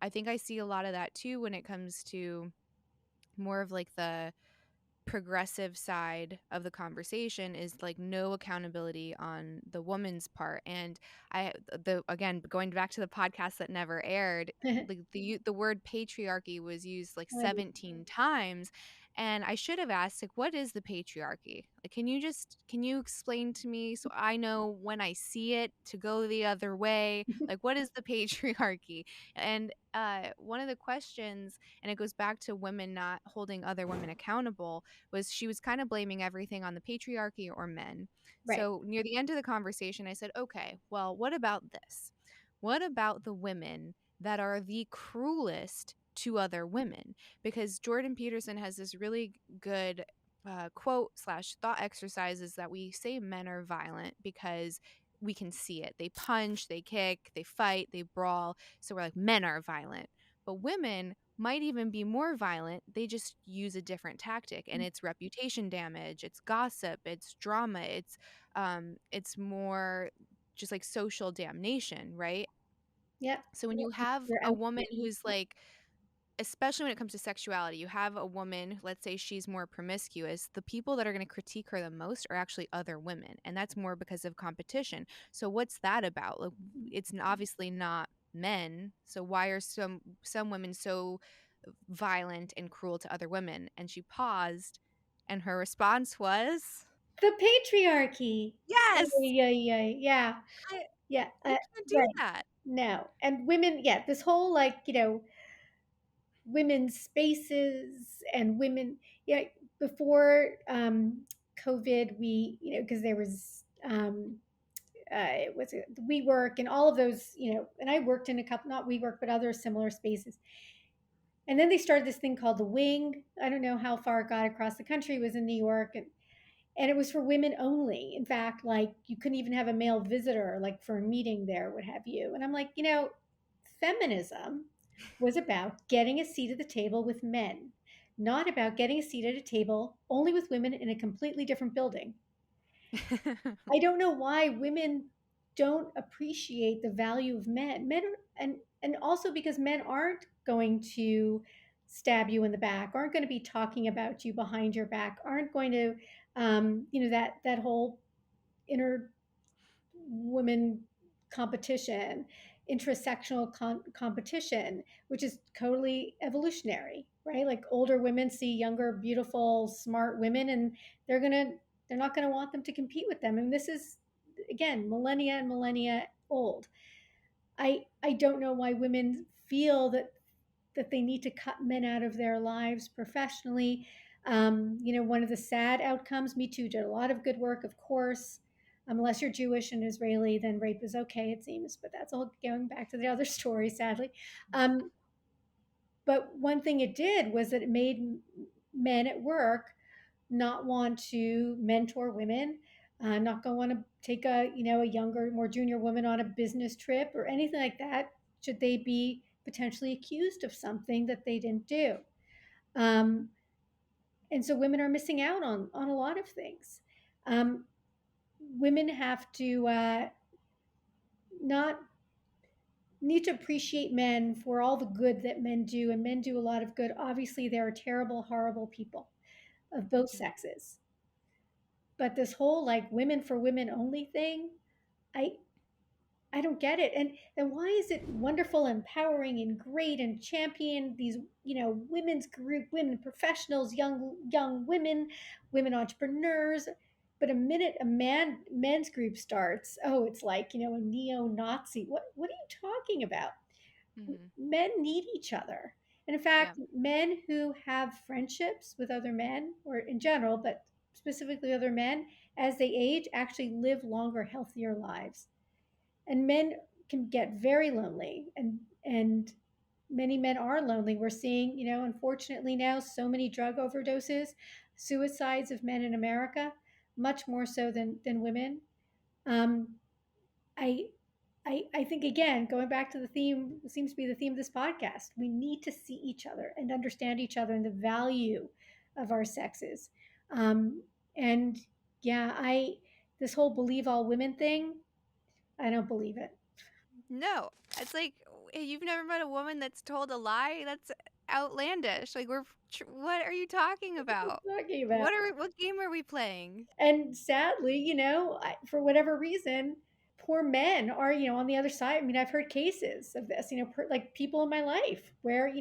I think I see a lot of that too when it comes to more of like the progressive side of the conversation is like no accountability on the woman's part. And again, going back to the podcast that never aired, like the word patriarchy was used like 17 times, and I should have asked, like, what is the patriarchy? Like, can you explain to me so I know when I see it to go the other way? Like, what is the patriarchy? And one of the questions, and it goes back to women not holding other women accountable, was she was kind of blaming everything on the patriarchy or men. Right. So near the end of the conversation, I said, okay, well, what about this? What about the women that are the cruelest to other women? Because Jordan Peterson has this really good quote slash thought exercises that we say men are violent because we can see it. They punch, they kick, they fight, they brawl. So we're like, men are violent. But women might even be more violent. They just use a different tactic, and it's reputation damage, it's gossip, it's drama, it's more just like social damnation, right? Yeah. So when you have You're a out. woman who's like, especially when it comes to sexuality, you have a woman, let's say she's more promiscuous, the people that are going to critique her the most are actually other women, and that's more because of competition. So what's that about? Like, it's obviously not men. So why are some women so violent and cruel to other women? And she paused, and her response was, The patriarchy. yes, Yeah, yeah, yeah, I, yeah. you can't do Right. that. No. And women, yeah, this whole like, women's spaces and women, yeah, before COVID, because there was, what's it, WeWork and all of those, and I worked in a couple, not WeWork, but other similar spaces. And then they started this thing called the Wing. I don't know how far it got across the country. It was in New York, and it was for women only. In fact, like you couldn't even have a male visitor, like for a meeting there, what have you. And I'm like, feminism was about getting a seat at the table with men, not about getting a seat at a table only with women in a completely different building. I don't know why women don't appreciate the value of men. And also because men aren't going to stab you in the back, aren't going to be talking about you behind your back, aren't going to, that whole inner woman competition, intersectional competition, which is totally evolutionary, right? Like older women see younger, beautiful, smart women, and they're not gonna want them to compete with them. And this is again millennia and millennia old. I don't know why women feel that they need to cut men out of their lives professionally. One of the sad outcomes, Me Too did a lot of good work, of course. Unless you're Jewish and Israeli, then rape is okay, it seems, but that's all going back to the other story, sadly. But one thing it did was that it made men at work not want to mentor women, not go want to take a younger, more junior woman on a business trip or anything like that. Should they be potentially accused of something that they didn't do? Um, and so women are missing out on a lot of things. Um, Women have to not need to appreciate men for all the good that men do, and men do a lot of good. Obviously, there are terrible, horrible people of both Mhm. sexes, but this whole like women for women only thing, I I don't get it. And why is it wonderful, empowering, and great, and champion these women's group, women professionals, young women, women entrepreneurs, but a minute a men's group starts, oh, it's like a neo-Nazi. What are you talking about? Mhm. Men need each other. And in Yeah. fact, men who have friendships with other men, or in general, but specifically other men, as they age, actually live longer, healthier lives. And men can get very lonely, and many men are lonely. We're seeing, unfortunately now, so many drug overdoses, suicides of men in America, much more so than women. Um, I I think again, going back to the theme, seems to be the theme of this podcast. We need to see each other and understand each other and the value of our sexes. And yeah, I this whole believe all women thing, I don't believe it. No, it's like you've never met a woman that's told a lie? That's outlandish. Like what are you talking about? Talking about. What game are we playing? And sadly, for whatever reason, poor men are, on the other side. I mean, I've heard cases of this, like people in my life where,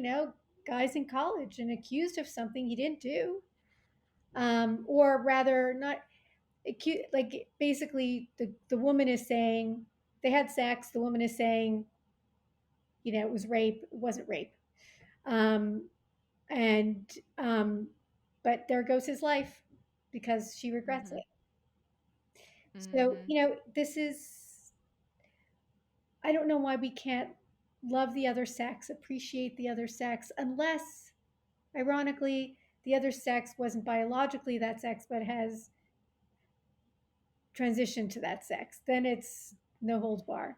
guys in college and accused of something he didn't do, or rather not accused, like basically the woman is saying they had sex. The woman is saying, it was rape. It wasn't rape. Um, and, but there goes his life because she regrets Mhm. it. So, Mhm. this is, I don't know why we can't love the other sex, appreciate the other sex, unless, ironically, the other sex wasn't biologically that sex, but has transitioned to that sex. Then it's no holds bar.